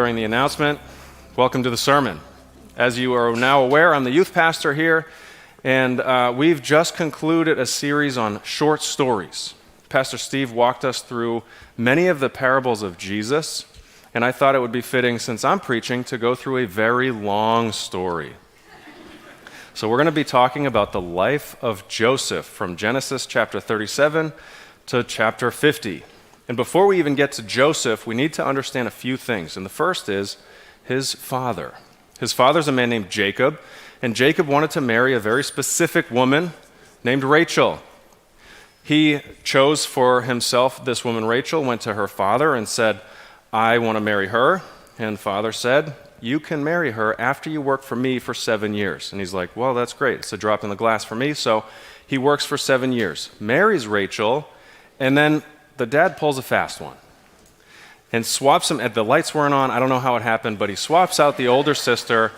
During the announcement, welcome to the sermon. As you are now aware, I'm the youth pastor here, and we've just concluded a series on short stories. Pastor Steve walked us through many of the parables of Jesus, and I thought it would be fitting, since I'm preaching, to go through a very long story. So we're going to be talking about the life of Joseph from Genesis chapter 37 to chapter 50. And before we even get to Joseph, we need to understand a few things. And the first is his father. His father's a man named Jacob, and Jacob wanted to marry a very specific woman named Rachel. He chose for himself this woman Rachel, went to her father and said, I want to marry her. And father said, you can marry her after you work for me for 7 years. And he's like, well, that's great. It's a drop in the glass for me. So he works for 7 years, marries Rachel, and then the dad pulls a fast one and swaps him. The lights weren't on. I don't know how it happened, but he swaps out the older sister.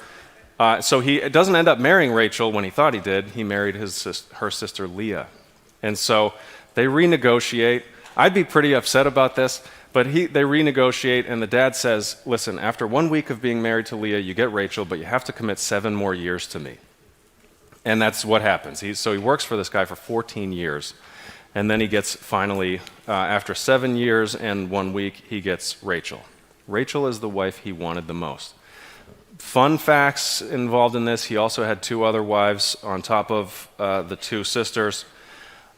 So he doesn't end up marrying Rachel when he thought he did. He married her sister Leah. And so they renegotiate. I'd be pretty upset about this, but they renegotiate, and the dad says, listen, after 1 week of being married to Leah, you get Rachel, but you have to commit 7 more years to me. And that's what happens. So he works for this guy for 14 years. And then he gets finally, after 7 years and 1 week, he gets Rachel. Rachel is the wife he wanted the most. Fun facts involved in this: he also had 2 other wives on top of the 2 sisters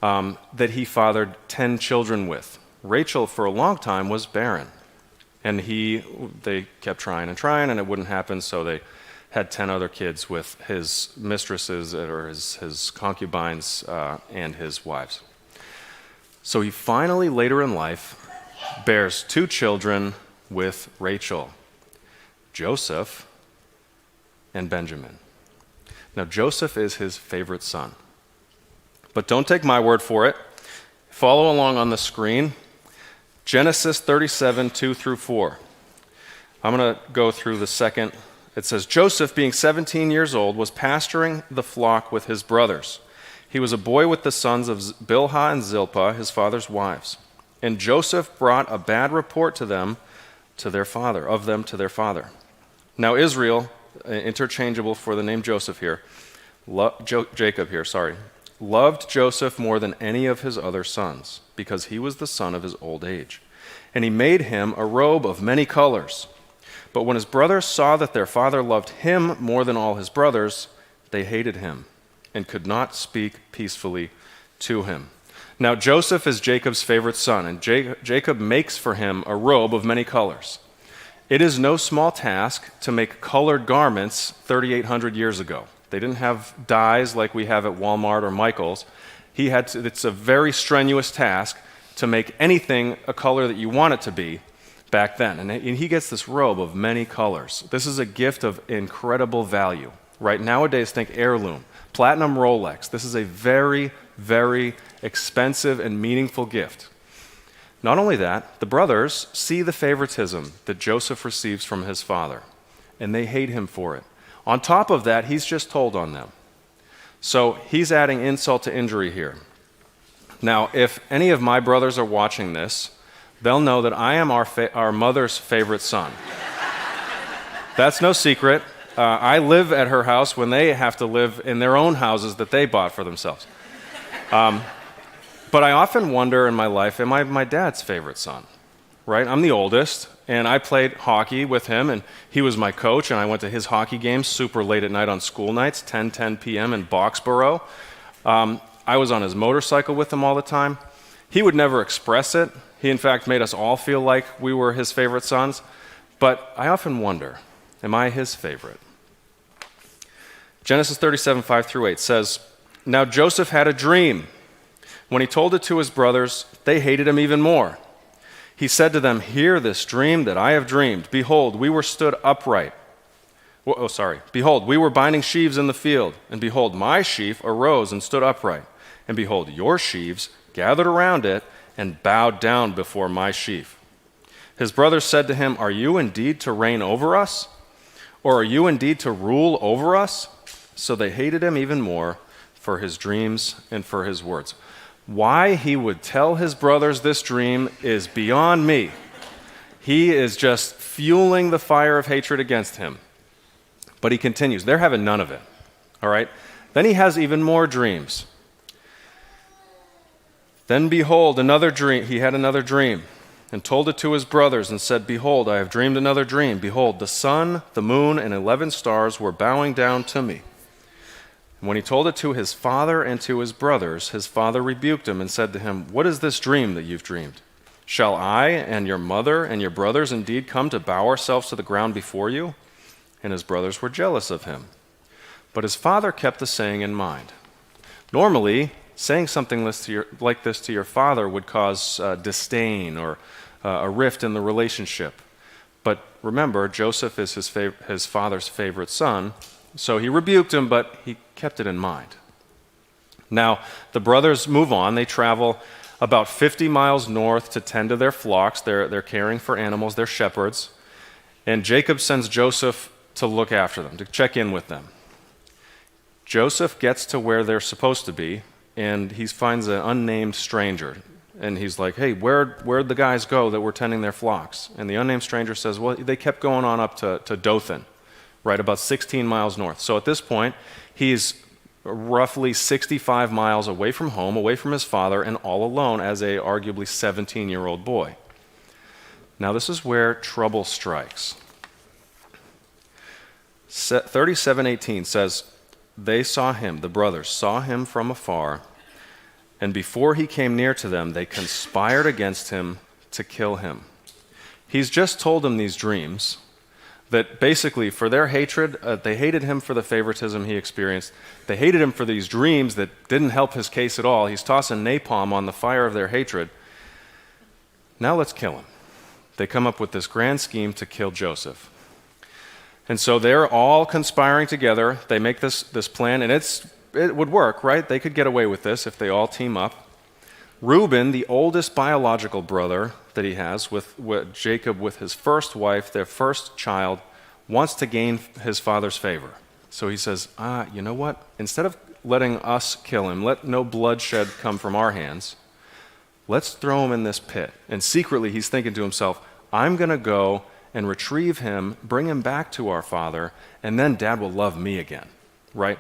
that he fathered 10 children with. Rachel, for a long time, was barren. And they kept trying, and it wouldn't happen, so they had 10 other kids with his mistresses, or his concubines, and his wives. So he finally, later in life, bears 2 children with Rachel, Joseph and Benjamin. Now, Joseph is his favorite son. But don't take my word for it. Follow along on the screen. Genesis 37, 2 through 4. I'm going to go through the second. It says, Joseph, being 17 years old, was pasturing the flock with his brothers. He was a boy with the sons of Bilhah and Zilpah, his father's wives. And Joseph brought a bad report to them to their father. Now Israel, interchangeable for the name Joseph here, Jacob here, loved Joseph more than any of his other sons, because he was the son of his old age. And he made him a robe of many colors. But when his brothers saw that their father loved him more than all his brothers, they hated him and could not speak peacefully to him. Now Joseph is Jacob's favorite son, and Jacob makes for him a robe of many colors. It is no small task to make colored garments 3,800 years ago. They didn't have dyes like we have at Walmart or Michael's. It's a very strenuous task to make anything a color that you want it to be back then. And he gets this robe of many colors. This is a gift of incredible value. Right nowadays, think heirloom, platinum Rolex. This is a very, very expensive and meaningful gift. Not only that, the brothers see the favoritism that Joseph receives from his father, and they hate him for it. On top of that, he's just told on them. So he's adding insult to injury here. Now, if any of my brothers are watching this, they'll know that I am our mother's favorite son. That's no secret. I live at her house when they have to live in their own houses that they bought for themselves. But I often wonder in my life, am I my dad's favorite son? Right? I'm the oldest, and I played hockey with him, and he was my coach, and I went to his hockey games super late at night on school nights, 10 p.m. in Boxborough. I was on his motorcycle with him all the time. He would never express it. He, in fact, made us all feel like we were his favorite sons. But I often wonder, am I his favorite? Genesis 37, 5 through 8 says, Now Joseph had a dream. When he told it to his brothers, they hated him even more. He said to them, Hear this dream that I have dreamed. Behold, we were stood upright. Behold, we were binding sheaves in the field. And behold, my sheaf arose and stood upright. And behold, your sheaves gathered around it and bowed down before my sheaf. His brothers said to him, Are you indeed to reign over us? Or are you indeed to rule over us? So they hated him even more for his dreams and for his words. Why he would tell his brothers this dream is beyond me. He is just fueling the fire of hatred against him. But he continues. They're having none of it. All right? Then he has even more dreams. Then behold, another dream. He had another dream and told it to his brothers and said, behold, I have dreamed another dream. Behold, the sun, the moon, and 11 stars were bowing down to me. And when he told it to his father and to his brothers, his father rebuked him and said to him, what is this dream that you've dreamed? Shall I and your mother and your brothers indeed come to bow ourselves to the ground before you? And his brothers were jealous of him. But his father kept the saying in mind. Normally, saying something like this to your father would cause disdain or a rift in the relationship. But remember, Joseph is his father's favorite son, so he rebuked him, but he kept it in mind. Now, the brothers move on. They travel about 50 miles north to tend to their flocks. They're caring for animals. They're shepherds. And Jacob sends Joseph to look after them, to check in with them. Joseph gets to where they're supposed to be, and he finds an unnamed stranger. And he's like, hey, where'd the guys go that were tending their flocks? And the unnamed stranger says, well, they kept going on up to Dothan, right, about 16 miles north. So at this point, he's roughly 65 miles away from home, away from his father, and all alone as a arguably 17-year-old boy. Now this is where trouble strikes. 37:18 says, they saw him, the brothers saw him from afar, and before he came near to them, they conspired against him to kill him. He's just told them these dreams that basically for their hatred, they hated him for the favoritism he experienced. They hated him for these dreams that didn't help his case at all. He's tossing napalm on the fire of their hatred. Now let's kill him. They come up with this grand scheme to kill Joseph. And so they're all conspiring together. They make this plan, and it would work, right? They could get away with this if they all team up. Reuben, the oldest biological brother that he has, with Jacob, with his first wife, their first child, wants to gain his father's favor. So he says, you know what? Instead of letting us kill him, let no bloodshed come from our hands, let's throw him in this pit. And secretly he's thinking to himself, I'm going to go and retrieve him, bring him back to our father, and then Dad will love me again, right?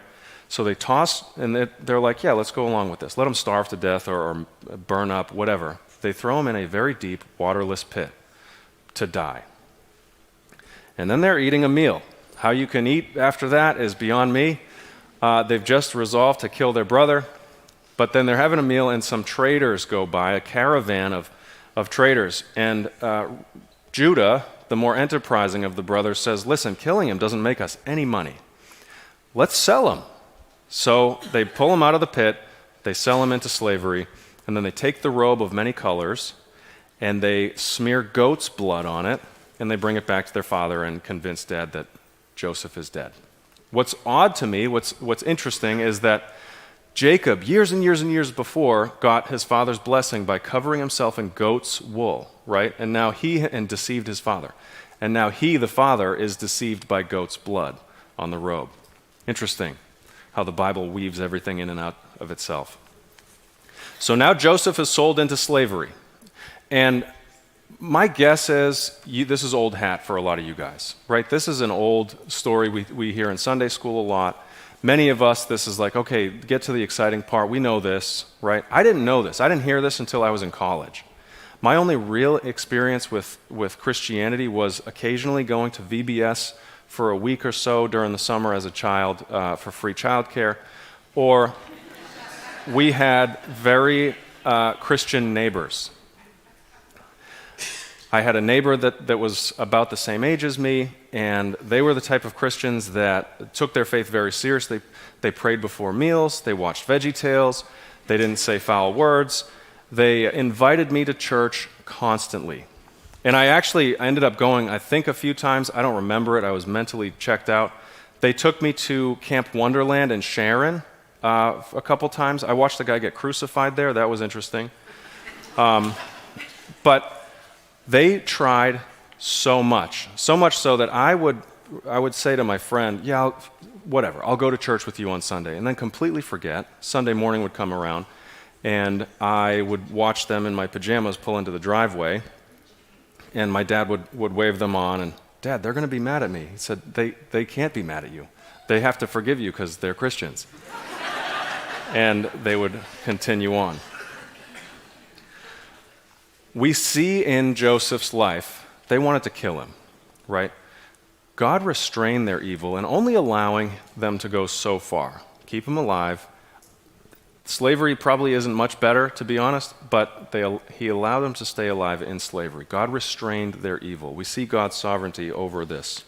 So they toss, and they're like, yeah, let's go along with this. Let him starve to death or burn up, whatever. They throw him in a very deep, waterless pit to die. And then they're eating a meal. How you can eat after that is beyond me. They've just resolved to kill their brother, but then they're having a meal, and some traders go by, a caravan of traders. And Judah, the more enterprising of the brothers, says, listen, killing him doesn't make us any money. Let's sell him. So they pull him out of the pit, they sell him into slavery, and then they take the robe of many colors, and they smear goat's blood on it, and they bring it back to their father and convince Dad that Joseph is dead. What's odd to me, what's interesting, is that Jacob, years and years and years before, got his father's blessing by covering himself in goat's wool, right? And now and deceived his father. And now he, the father, is deceived by goat's blood on the robe. Interesting how the Bible weaves everything in and out of itself. So now Joseph is sold into slavery. And my guess is this is old hat for a lot of you guys, right? This is an old story we hear in Sunday school a lot. Many of us, this is like, okay, get to the exciting part. We know this, right? I didn't know this. I didn't hear this until I was in college. My only real experience with Christianity was occasionally going to VBS for a week or so during the summer as a child for free childcare, or we had very Christian neighbors. I had a neighbor that was about the same age as me, and they were the type of Christians that took their faith very seriously. They prayed before meals, they watched VeggieTales, they didn't say foul words. They invited me to church constantly. And I ended up going, I think, a few times. I don't remember it. I was mentally checked out. They took me to Camp Wonderland in Sharon a couple times. I watched the guy get crucified there. That was interesting. But they tried so much so that I would say to my friend, yeah, whatever, I'll go to church with you on Sunday, and then completely forget. Sunday morning would come around, and I would watch them in my pajamas pull into the driveway, and my dad would wave them on, and, Dad, they're going to be mad at me. He said, they can't be mad at you. They have to forgive you because they're Christians. And they would continue on. We see in Joseph's life, they wanted to kill him, right? God restrained their evil and only allowing them to go so far. Keep him alive. Slavery probably isn't much better, to be honest, but he allowed them to stay alive in slavery. God restrained their evil. We see God's sovereignty over this.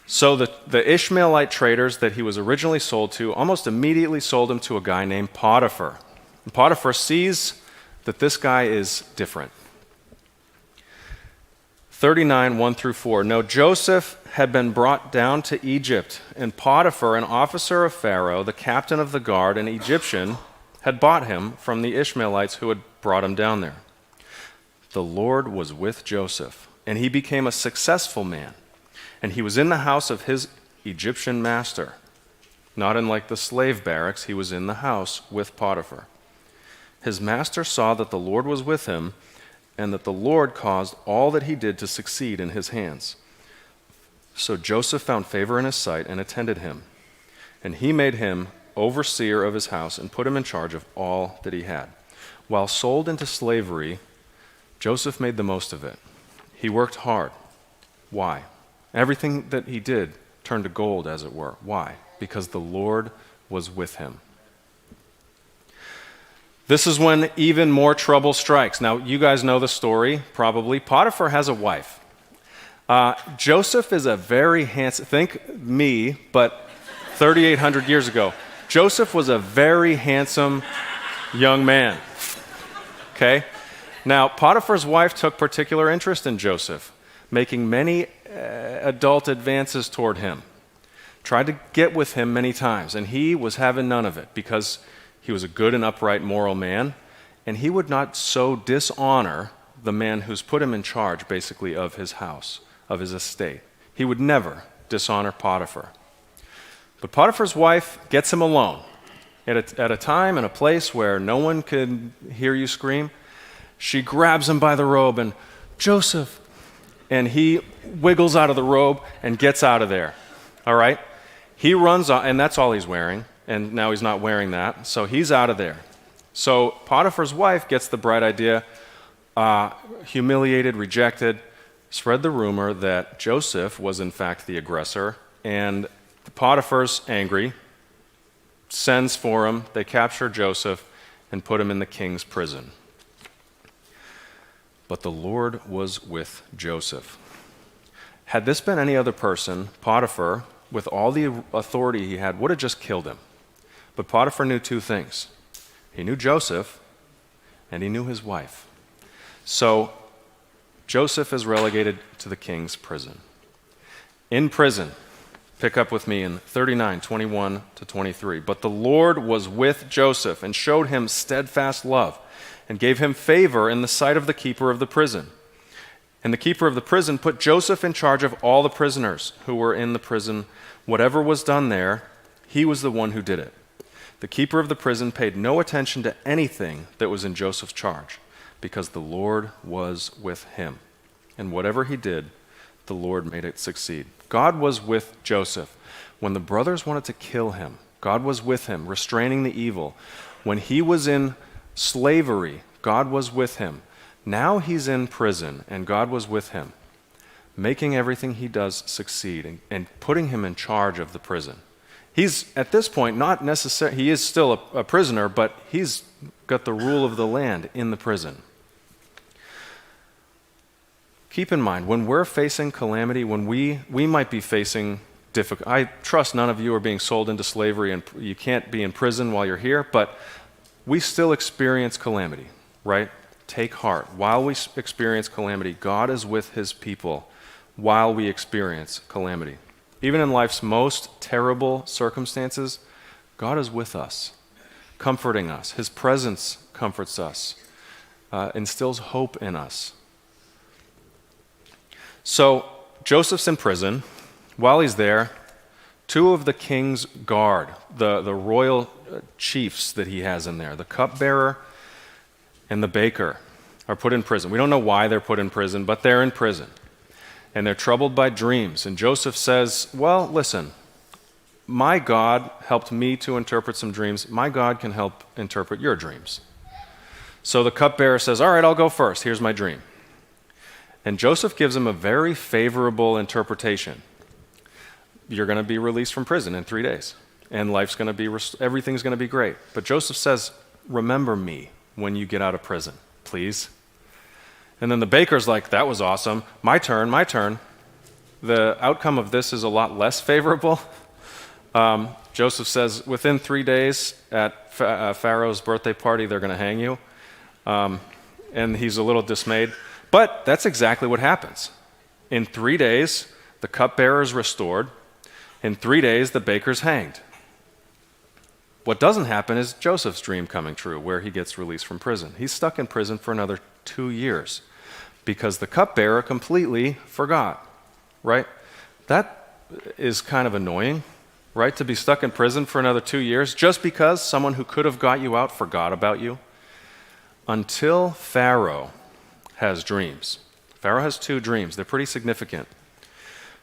So the Ishmaelite traders that he was originally sold to almost immediately sold him to a guy named Potiphar. And Potiphar sees that this guy is different. 39, 1 through 4. Now Joseph had been brought down to Egypt, and Potiphar, an officer of Pharaoh, the captain of the guard, an Egyptian, had bought him from the Ishmaelites who had brought him down there. The Lord was with Joseph, and he became a successful man, and he was in the house of his Egyptian master. Not in like the slave barracks, he was in the house with Potiphar. His master saw that the Lord was with him, and that the Lord caused all that he did to succeed in his hands. So Joseph found favor in his sight and attended him. And he made him overseer of his house and put him in charge of all that he had. While sold into slavery, Joseph made the most of it. He worked hard. Why? Everything that he did turned to gold, as it were. Why? Because the Lord was with him. This is when even more trouble strikes. Now, you guys know the story, probably. Potiphar has a wife. Joseph is a very handsome, think me, but 3,800 years ago. Joseph was a very handsome young man. Okay? Now, Potiphar's wife took particular interest in Joseph, making many adult advances toward him. Tried to get with him many times, and he was having none of it because he was a good and upright moral man, and he would not so dishonor the man who's put him in charge, basically, of his house, of his estate. He would never dishonor Potiphar. But Potiphar's wife gets him alone at a time and a place where no one could hear you scream. She grabs him by the robe and, Joseph, and he wiggles out of the robe and gets out of there. All right? He runs on, and that's all he's wearing. And now he's not wearing that, so he's out of there. So Potiphar's wife gets the bright idea, humiliated, rejected, spread the rumor that Joseph was in fact the aggressor, and Potiphar's angry, sends for him, they capture Joseph and put him in the king's prison. But the Lord was with Joseph. Had this been any other person, Potiphar, with all the authority he had, would have just killed him. But Potiphar knew two things. He knew Joseph, and he knew his wife. So Joseph is relegated to the king's prison. In prison, pick up with me in 39, 21 to 23. But the Lord was with Joseph and showed him steadfast love and gave him favor in the sight of the keeper of the prison. And the keeper of the prison put Joseph in charge of all the prisoners who were in the prison. Whatever was done there, he was the one who did it. The keeper of the prison paid no attention to anything that was in Joseph's charge, because the Lord was with him. And whatever he did, the Lord made it succeed. God was with Joseph. When the brothers wanted to kill him, God was with him, restraining the evil. When he was in slavery, God was with him. Now he's in prison, and God was with him, making everything he does succeed and putting him in charge of the prison. He's, at this point, not necessarily, he is still a prisoner, but he's got the rule of the land in the prison. Keep in mind, when we're facing calamity, when we might be facing difficult, I trust none of you are being sold into slavery and you can't be in prison while you're here, but we still experience calamity, right? Take heart. While we experience calamity, God is with his people while we experience calamity. Even in life's most terrible circumstances, God is with us, comforting us. His presence comforts us, instills hope in us. So Joseph's in prison. While he's there, two of the king's guard, the royal chiefs that he has in there, the cupbearer and the baker, are put in prison. We don't know why they're put in prison, but they're in prison. And they're troubled by dreams. And Joseph says, well, listen, my God helped me to interpret some dreams. My God can help interpret your dreams. So the cupbearer says, all right, I'll go first. Here's my dream. And Joseph gives him a very favorable interpretation. You're going to be released from prison in 3 days. And everything's going to be great. But Joseph says, remember me when you get out of prison, please. And then the baker's like, that was awesome. My turn. The outcome of this is a lot less favorable. Joseph says, within 3 days at Pharaoh's birthday party, they're going to hang you. And he's a little dismayed. But that's exactly what happens. In 3 days, the cupbearer is restored. In 3 days, the baker's hanged. What doesn't happen is Joseph's dream coming true, where he gets released from prison. He's stuck in prison for another 2 years because the cupbearer completely forgot, right? That is kind of annoying, right? To be stuck in prison for another 2 years just because someone who could have got you out forgot about you. Until Pharaoh has dreams. Pharaoh has 2 dreams. They're pretty significant.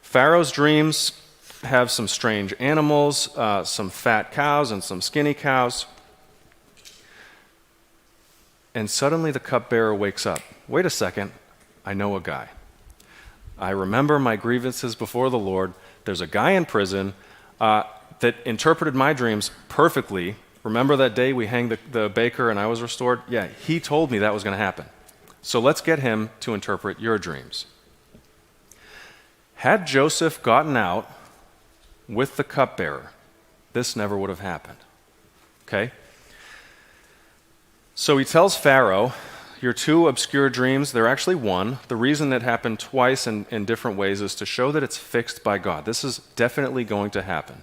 Pharaoh's dreams have some strange animals, some fat cows and some skinny cows. And suddenly the cupbearer wakes up. Wait a second, I know a guy. I remember my grievances before the Lord. There's a guy in prison that interpreted my dreams perfectly. Remember that day we hanged the baker and I was restored? Yeah, he told me that was going to happen. So let's get him to interpret your dreams. Had Joseph gotten out with the cupbearer, this never would have happened. Okay? So he tells Pharaoh, your 2 obscure dreams, they're actually one. The reason it happened twice in different ways is to show that it's fixed by God. This is definitely going to happen.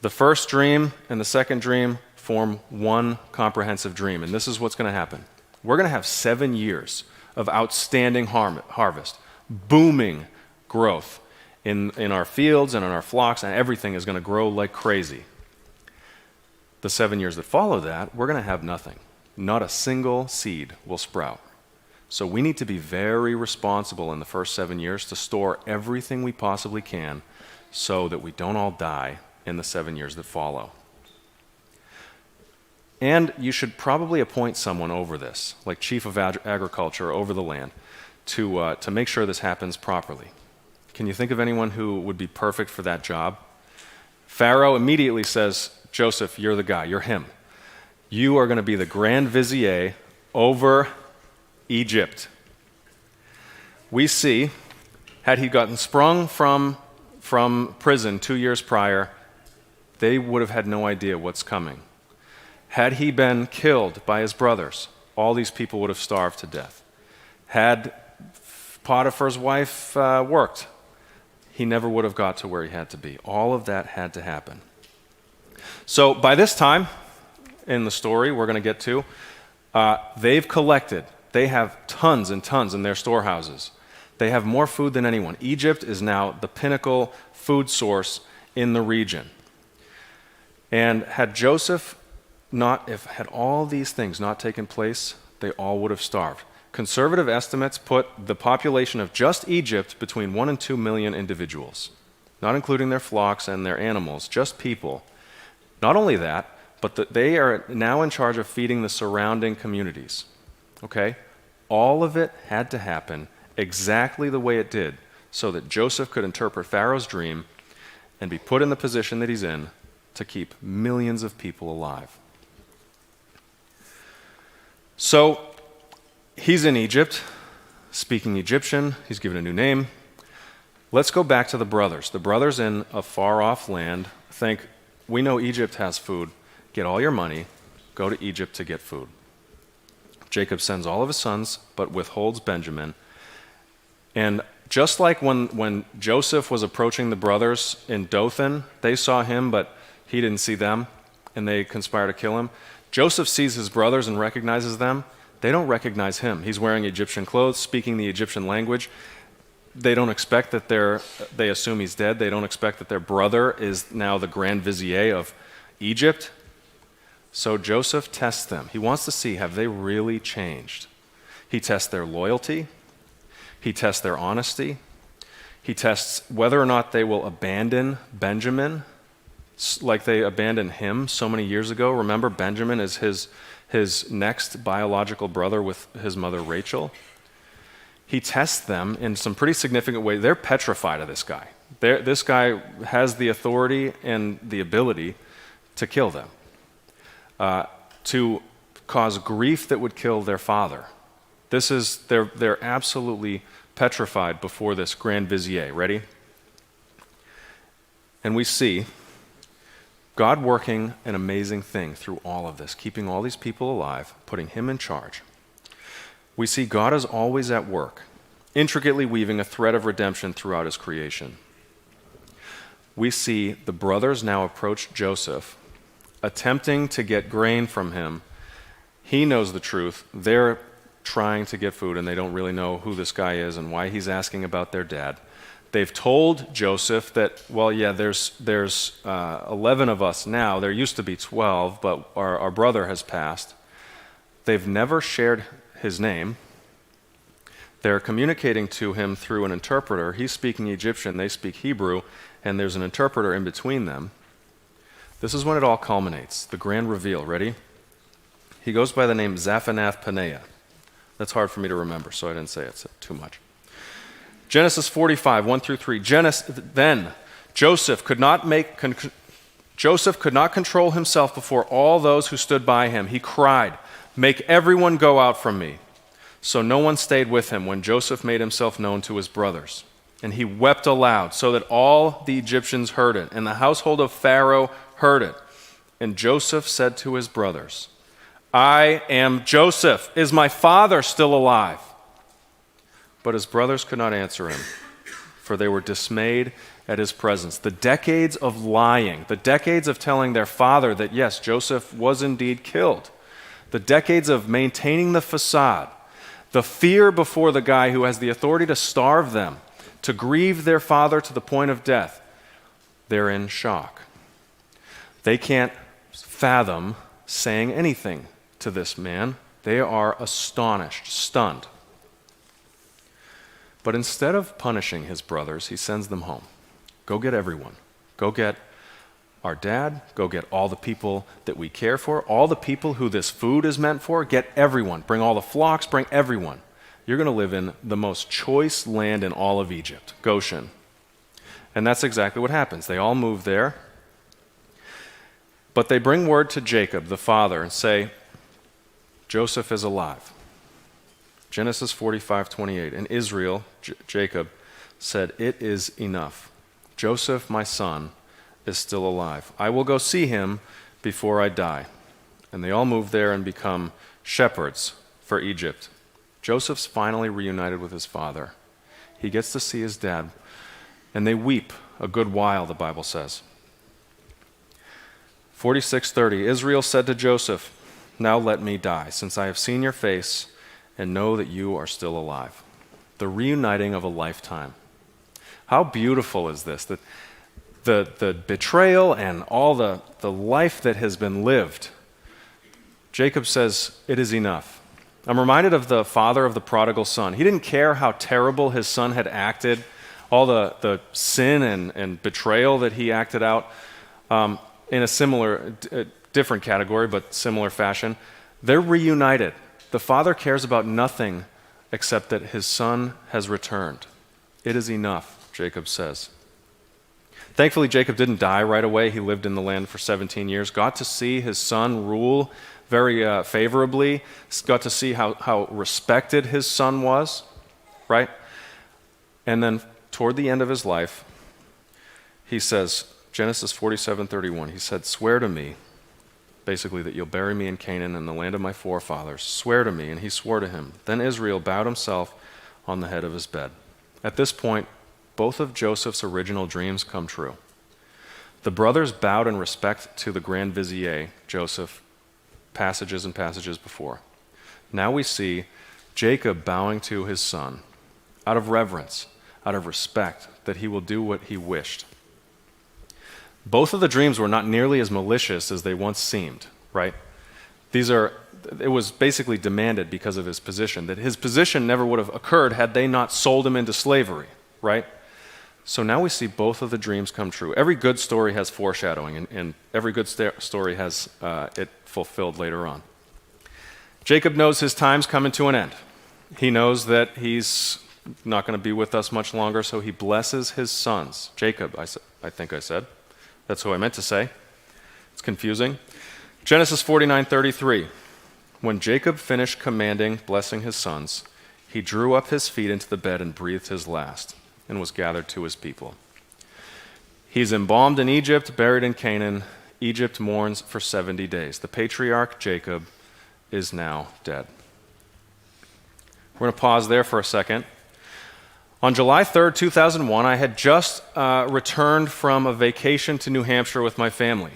The first dream and the second dream form one comprehensive dream, and this is what's going to happen. We're going to have 7 years of outstanding harvest, booming growth in our fields and in our flocks, and everything is going to grow like crazy. The 7 years that follow that, we're going to have nothing. Not a single seed will sprout. So we need to be very responsible in the first 7 years to store everything we possibly can so that we don't all die in the 7 years that follow. And you should probably appoint someone over this, like chief of agriculture over the land, to make sure this happens properly. Can you think of anyone who would be perfect for that job? Pharaoh immediately says, Joseph, you're the guy, you're him. You are going to be the grand vizier over Egypt. We see, had he gotten sprung from prison 2 years prior, they would have had no idea what's coming. Had he been killed by his brothers, all these people would have starved to death. Had Potiphar's wife worked, he never would have got to where he had to be. All of that had to happen. So by this time in the story we're going to get to, they've collected. They have tons and tons in their storehouses. They have more food than anyone. Egypt is now the pinnacle food source in the region. And had had all these things not taken place, they all would have starved. Conservative estimates put the population of just Egypt between 1 and 2 million individuals, not including their flocks and their animals, just people. Not only that, but they are now in charge of feeding the surrounding communities. Okay? All of it had to happen exactly the way it did so that Joseph could interpret Pharaoh's dream and be put in the position that he's in to keep millions of people alive. So, he's in Egypt, speaking Egyptian. He's given a new name. Let's go back to the brothers. The brothers in a far-off land think, we know Egypt has food. Get all your money. Go to Egypt to get food. Jacob sends all of his sons, but withholds Benjamin. And just like when Joseph was approaching the brothers in Dothan, they saw him, but he didn't see them, and they conspire to kill him. Joseph sees his brothers and recognizes them. They don't recognize him. He's wearing Egyptian clothes, speaking the Egyptian language. They don't expect that they assume he's dead. They don't expect that their brother is now the grand vizier of Egypt. So Joseph tests them. He wants to see, have they really changed? He tests their loyalty. He tests their honesty. He tests whether or not they will abandon Benjamin like they abandoned him so many years ago. Remember, Benjamin is his next biological brother with his mother Rachel. He tests them in some pretty significant ways. They're petrified of this guy. This guy has the authority and the ability to kill them, to cause grief that would kill their father. They're absolutely petrified before this grand vizier. Ready? And we see God working an amazing thing through all of this, keeping all these people alive, putting him in charge. We see God is always at work, intricately weaving a thread of redemption throughout his creation. We see the brothers now approach Joseph, attempting to get grain from him. He knows the truth. They're trying to get food, and they don't really know who this guy is and why he's asking about their dad. They've told Joseph that, well, yeah, there's 11 of us now. There used to be 12, but our brother has passed. They've never shared his name. They're communicating to him through an interpreter. He's speaking Egyptian, they speak Hebrew, and there's an interpreter in between them. This is when it all culminates, the grand reveal. Ready? He goes by the name Zaphanath Paneah. That's hard for me to remember, so I didn't say it too much. Genesis 45, 1 through 3. Then Joseph could not control himself before all those who stood by him. He cried, "Make everyone go out from me." So no one stayed with him when Joseph made himself known to his brothers. And he wept aloud so that all the Egyptians heard it, and the household of Pharaoh heard it. And Joseph said to his brothers, "I am Joseph. Is my father still alive?" But his brothers could not answer him, for they were dismayed at his presence. The decades of lying, the decades of telling their father that, yes, Joseph was indeed killed, the decades of maintaining the facade, the fear before the guy who has the authority to starve them, to grieve their father to the point of death, they're in shock. They can't fathom saying anything to this man. They are astonished, stunned. But instead of punishing his brothers, he sends them home. Go get everyone. Go get our dad. Go get all the people that we care for, all the people who this food is meant for. Get everyone. Bring all the flocks. Bring everyone. You're going to live in the most choice land in all of Egypt, Goshen. And that's exactly what happens. They all move there. But they bring word to Jacob, the father, and say, Joseph is alive. Genesis 45:28. And Israel, Jacob, said, "It is enough. Joseph, my son, is still alive. I will go see him before I die." And they all move there and become shepherds for Egypt. Joseph's finally reunited with his father. He gets to see his dad, and they weep a good while, the Bible says. 46:30. Israel said to Joseph, "Now let me die, since I have seen your face and know that you are still alive." The reuniting of a lifetime. How beautiful is this? That the betrayal and all the life that has been lived. Jacob says, "It is enough." I'm reminded of the father of the prodigal son. He didn't care how terrible his son had acted, all the sin and betrayal that he acted out in a similar, different category, but similar fashion. They're reunited. The father cares about nothing except that his son has returned. It is enough, Jacob says. Thankfully, Jacob didn't die right away. He lived in the land for 17 years, got to see his son rule very favorably, got to see how respected his son was, right? And then toward the end of his life, he says, Genesis 47:31, he said, "Swear to me," basically that you'll bury me in Canaan in the land of my forefathers. "Swear to me." And he swore to him. Then Israel bowed himself on the head of his bed. At this point, both of Joseph's original dreams come true. The brothers bowed in respect to the grand vizier, Joseph, passages and passages before. Now we see Jacob bowing to his son out of reverence, out of respect, that he will do what he wished. Both of the dreams were not nearly as malicious as they once seemed, right? It was basically demanded because of his position, that his position never would have occurred had they not sold him into slavery, right? So now we see both of the dreams come true. Every good story has foreshadowing, and every good story has it fulfilled later on. Jacob knows his time's coming to an end. He knows that he's not going to be with us much longer, so he blesses his sons. Jacob, I think I said. That's who I meant to say. It's confusing. Genesis 49:33. When Jacob finished blessing his sons, he drew up his feet into the bed and breathed his last, and was gathered to his people. He's embalmed in Egypt, buried in Canaan. Egypt mourns for 70 days. The patriarch Jacob is now dead. We're going to pause there for a second. On July 3rd, 2001, I had just returned from a vacation to New Hampshire with my family.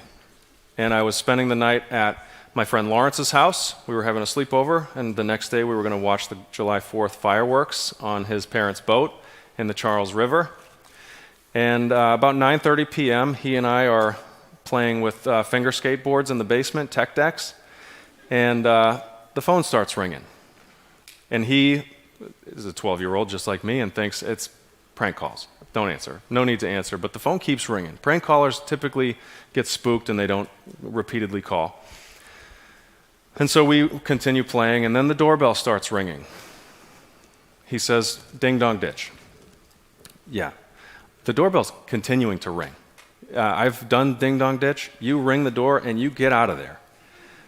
And I was spending the night at my friend Lawrence's house. We were having a sleepover, and the next day we were going to watch the July 4th fireworks on his parents' boat in the Charles River. And about 9:30 p.m., he and I are playing with finger skateboards in the basement, tech decks, and the phone starts ringing. And he is a 12-year-old just like me and thinks it's prank calls. Don't answer. No need to answer, but the phone keeps ringing. Prank callers typically get spooked and they don't repeatedly call. And so we continue playing, and then the doorbell starts ringing. He says, "Ding dong ditch." Yeah, the doorbell's continuing to ring. I've done ding dong ditch. You ring the door and you get out of there.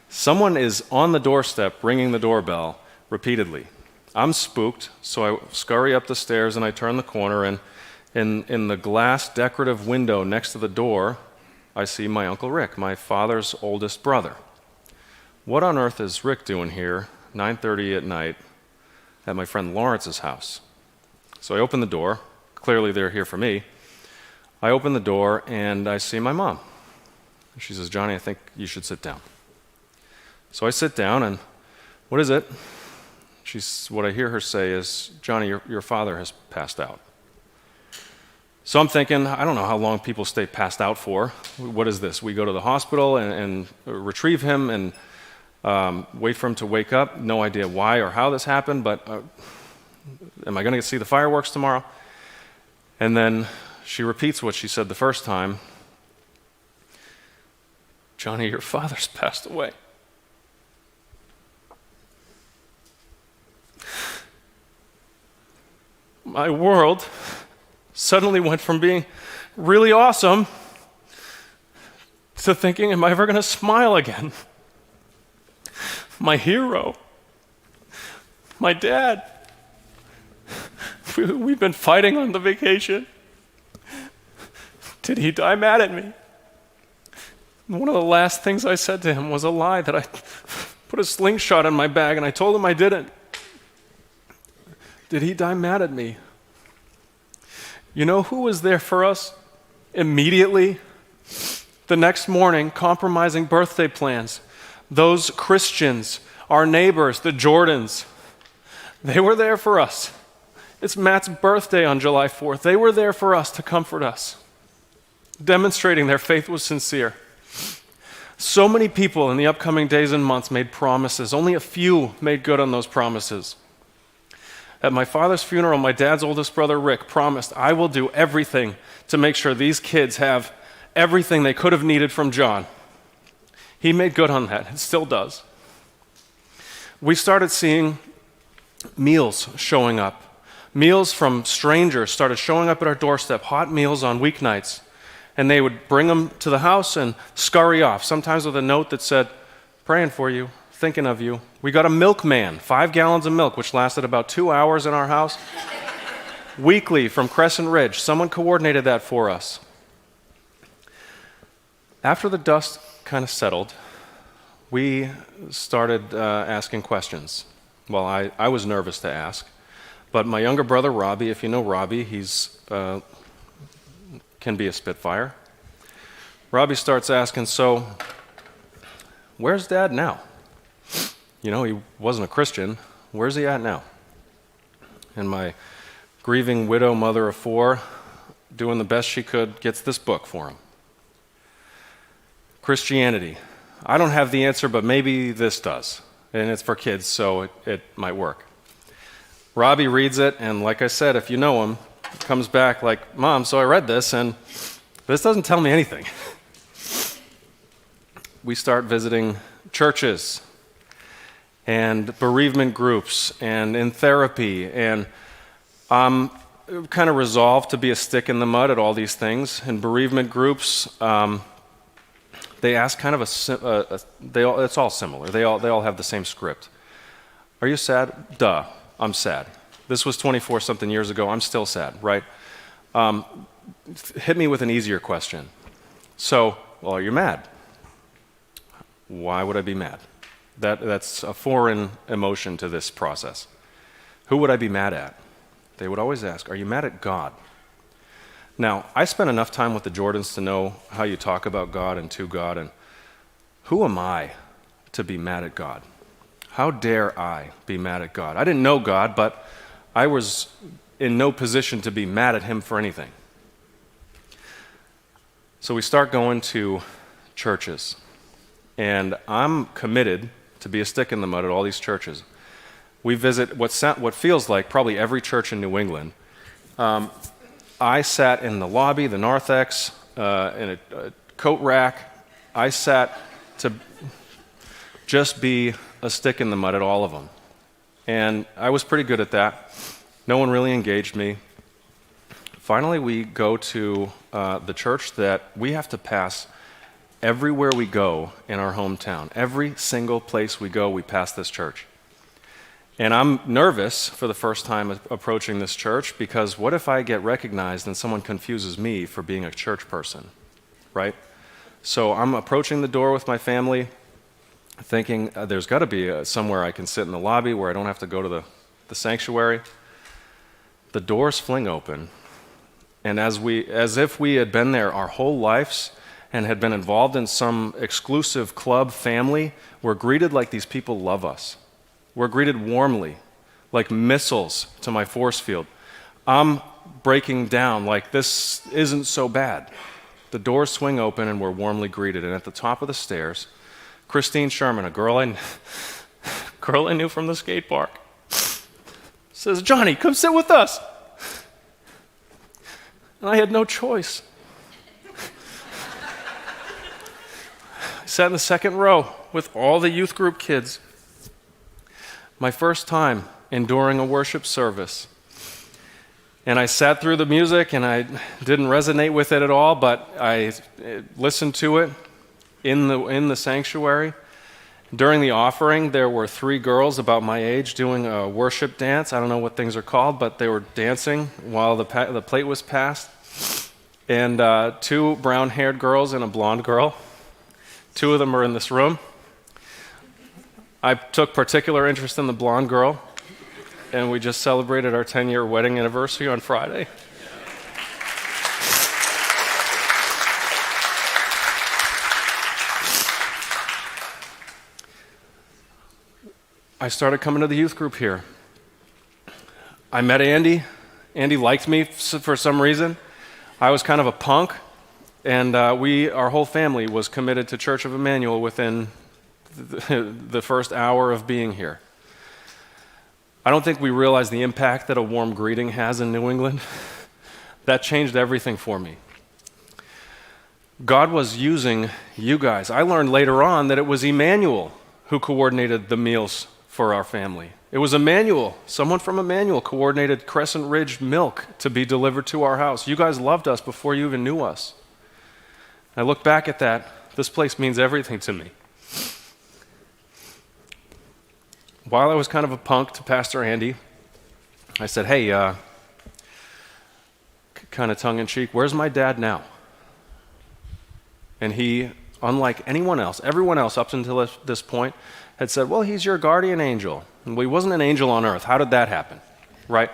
Someone is on the doorstep ringing the doorbell repeatedly. I'm spooked, so I scurry up the stairs and I turn the corner, and in the glass decorative window next to the door, I see my Uncle Rick, my father's oldest brother. What on earth is Rick doing here, 9:30 at night, at my friend Lawrence's house? So I open the door. Clearly they're here for me. I open the door and I see my mom. She says, "Johnny, I think you should sit down." So I sit down, and what is it? What I hear her say is, "Johnny, your father has passed out." So I'm thinking, I don't know how long people stay passed out for. What is this? We go to the hospital and retrieve him and wait for him to wake up. No idea why or how this happened, but am I going to see the fireworks tomorrow? And then she repeats what she said the first time. "Johnny, your father's passed away." My world suddenly went from being really awesome to thinking, am I ever going to smile again? My hero, my dad. We've been fighting on the vacation. Did he die mad at me? One of the last things I said to him was a lie, that I put a slingshot in my bag, and I told him I didn't. Did he die mad at me? You know who was there for us immediately? The next morning, compromising birthday plans. Those Christians, our neighbors, the Jordans, they were there for us. It's Matt's birthday on July 4th. They were there for us to comfort us, demonstrating their faith was sincere. So many people in the upcoming days and months made promises. Only a few made good on those promises. At my father's funeral, my dad's oldest brother, Rick, promised, "I will do everything to make sure these kids have everything they could have needed from John." He made good on that. It still does. We started seeing meals showing up. Meals from strangers started showing up at our doorstep, hot meals on weeknights. And they would bring them to the house and scurry off, sometimes with a note that said, "Praying for you, thinking of you." We got a milkman, 5 gallons of milk, which lasted about 2 hours in our house. Weekly from Crescent Ridge. Someone coordinated that for us. After the dust kind of settled, we started asking questions. Well, I was nervous to ask, but my younger brother, Robbie, if you know Robbie, he's can be a spitfire. Robbie starts asking, "So, where's Dad now? You know, he wasn't a Christian. Where's he at now?" And my grieving widow, mother of 4, doing the best she could, gets this book for him. Christianity, I don't have the answer, but maybe this does. And it's for kids, so it might work. Robbie reads it, and like I said, if you know him, comes back like, Mom, so I read this, and this doesn't tell me anything. We start visiting churches and bereavement groups and in therapy, and I'm kind of resolved to be a stick in the mud at all these things. In bereavement groups, they ask kind of it's all similar. They all have the same script. Are you sad? Duh, I'm sad. This was 24-something years ago. I'm still sad, right? Hit me with an easier question. So, well, you're mad. Why would I be mad? That's a foreign emotion to this process. Who would I be mad at? They would always ask, are you mad at God? Now, I spent enough time with the Jordans to know how you talk about God and to God, and who am I to be mad at God? How dare I be mad at God? I didn't know God, but I was in no position to be mad at him for anything. So we start going to churches, and I'm committed to be a stick in the mud at all these churches. We visit what feels like probably every church in New England. I sat in the lobby, the narthex, in a coat rack. I sat to just be a stick in the mud at all of them. And I was pretty good at that. No one really engaged me. Finally, we go to the church that we have to pass everywhere we go in our hometown. Every single place we go, we pass this church. And I'm nervous for the first time approaching this church, because what if I get recognized and someone confuses me for being a church person, right? So I'm approaching the door with my family, thinking there's got to be somewhere I can sit in the lobby where I don't have to go to the sanctuary. The doors fling open, and as if we had been there our whole lives and had been involved in some exclusive club family, we're greeted like these people love us. We're greeted warmly, like missiles to my force field. I'm breaking down like this isn't so bad. The doors swing open and we're warmly greeted. And at the top of the stairs, Christine Sherman, a girl I knew from the skate park, says, "Johnny, come sit with us." And I had no choice. I sat in the second row with all the youth group kids. My first time enduring a worship service. And I sat through the music and I didn't resonate with it at all, but I listened to it in the sanctuary. During the offering, there were 3 girls about my age doing a worship dance. I don't know what things are called, but they were dancing while the plate was passed. And 2 brown-haired girls and a blonde girl. 2 of them are in this room. I took particular interest in the blonde girl, and we just celebrated our 10-year wedding anniversary on Friday. I started coming to the youth group here. I met Andy. Andy liked me for some reason. I was kind of a punk, and our whole family was committed to Church of Emmanuel within the first hour of being here. I don't think we realize the impact that a warm greeting has in New England. That changed everything for me. God was using you guys. I learned later on that it was Emmanuel who coordinated the meals for our family. It was Emmanuel, someone from Emmanuel coordinated Crescent Ridge milk to be delivered to our house. You guys loved us before you even knew us. I look back at that. This place means everything to me. While I was kind of a punk to Pastor Andy, I said, "Hey, kind of tongue-in-cheek, where's my dad now?" And he, unlike anyone else, everyone else up until this point, had said, "Well, he's your guardian angel." Well, he wasn't an angel on earth. How did that happen? Right?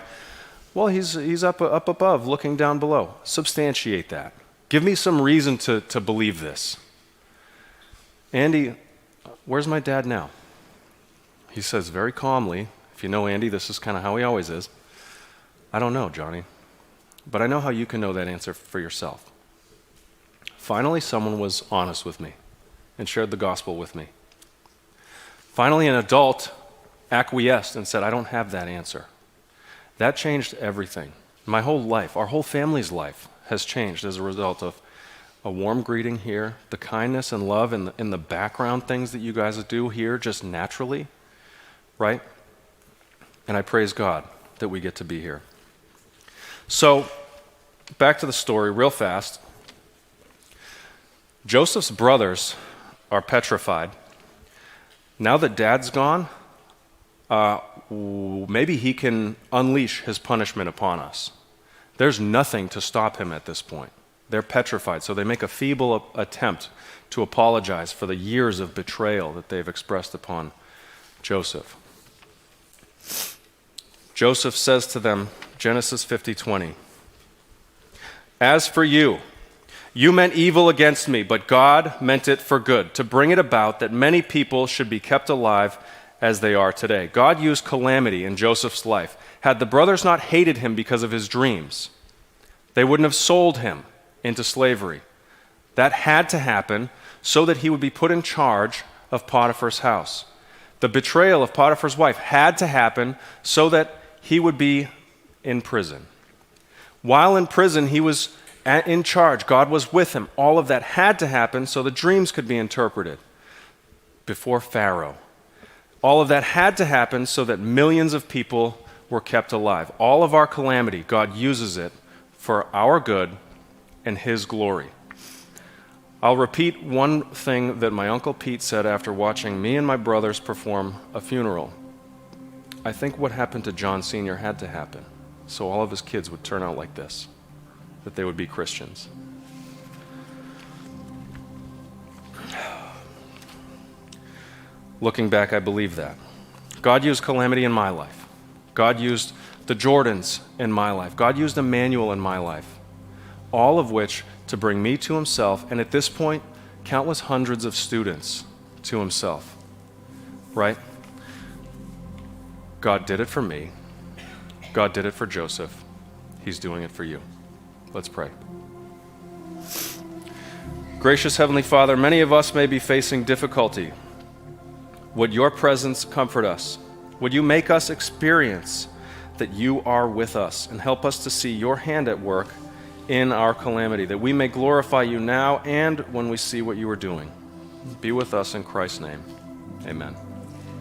Well, he's up above, looking down below. Substantiate that. Give me some reason to believe this. "Andy, where's my dad now?" He says very calmly, if you know Andy, this is kind of how he always is, "I don't know, Johnny, but I know how you can know that answer for yourself." Finally, someone was honest with me and shared the gospel with me. Finally, an adult acquiesced and said, I don't have that answer. That changed everything. My whole life, our whole family's life has changed as a result of a warm greeting here, the kindness and love and the background things that you guys do here just naturally, right? And I praise God that we get to be here. So, back to the story real fast. Joseph's brothers are petrified. Now that Dad's gone, maybe he can unleash his punishment upon us. There's nothing to stop him at this point. They're petrified, so they make a feeble attempt to apologize for the years of betrayal that they've expressed upon Joseph. Joseph says to them, Genesis 50:20, "As for you, you meant evil against me, but God meant it for good, to bring it about that many people should be kept alive as they are today." God used calamity in Joseph's life. Had the brothers not hated him because of his dreams, they wouldn't have sold him into slavery. That had to happen so that he would be put in charge of Potiphar's house. The betrayal of Potiphar's wife had to happen so that he would be in prison. While in prison, he was in charge. God was with him. All of that had to happen so the dreams could be interpreted before Pharaoh. All of that had to happen so that millions of people were kept alive. All of our calamity, God uses it for our good and his glory. I'll repeat one thing that my Uncle Pete said after watching me and my brothers perform a funeral. I think what happened to John Sr. had to happen, so all of his kids would turn out like this, that they would be Christians. Looking back, I believe that. God used calamity in my life. God used the Jordans in my life. God used Emmanuel in my life. All of which to bring me to himself, and at this point, countless hundreds of students to himself. Right? God did it for me. God did it for Joseph. He's doing it for you. Let's pray. Gracious Heavenly Father, many of us may be facing difficulty. Would your presence comfort us? Would you make us experience that you are with us and help us to see your hand at work in our calamity, that we may glorify you now and when we see what you are doing. Be with us in Christ's name. Amen.